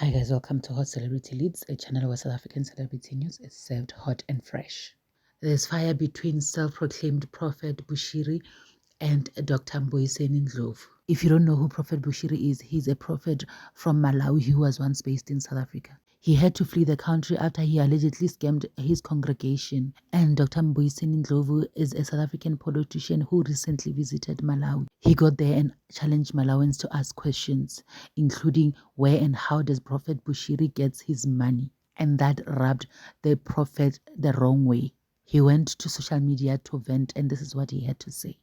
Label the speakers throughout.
Speaker 1: Hi guys, welcome to Hot Celebrity Leads, a channel where South African celebrity news is served hot and fresh. There's fire between self-proclaimed Prophet Bushiri and Dr. Mbuyiseni Ndlovu. If you don't know who Prophet Bushiri is, he's a prophet from Malawi who was once based in South Africa. He had to flee the country after he allegedly scammed his congregation. And Dr. Mbuyiseni Ndlovu is a South African politician who recently visited Malawi. He got there and challenged Malawians to ask questions, including where and how does Prophet Bushiri gets his money. And that rubbed the prophet the wrong way. He went to social media to vent, and this is what he had to say.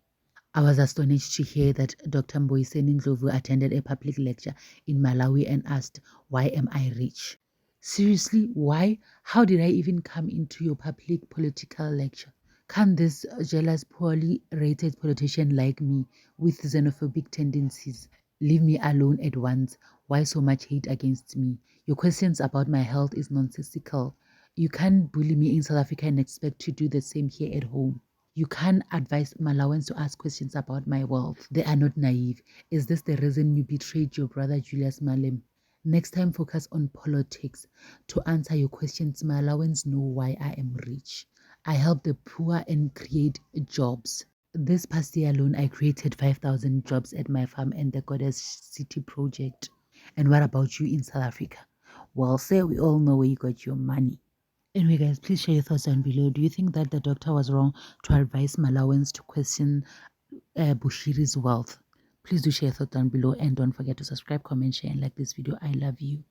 Speaker 1: I was astonished to hear that Dr. Mbuyiseni Ndlovu attended a public lecture in Malawi and asked, "Why am I rich?" Seriously, why? How did I even come into your public political lecture? Can this jealous, poorly rated politician like me with xenophobic tendencies leave me alone at once? Why so much hate against me? Your questions about my health is nonsensical. You can't bully me in South Africa and expect to do the same here at home. You can't advise Malawans to ask questions about my wealth. They are not naive. Is this the reason you betrayed your brother Julius Malem? Next time, focus on politics. To answer your questions, Malawans know why I am rich. I help the poor and create jobs. This past year alone, I created 5,000 jobs at my farm and the Goddess City project. And what about you in South Africa? Well, say we all know where you got your money. Anyway, guys, please share your thoughts down below. Do you think that the doctor was wrong to advise Malawans to question Bushiri's wealth? Please do share your thoughts down below and don't forget to subscribe, comment, share, and like this video. I love you.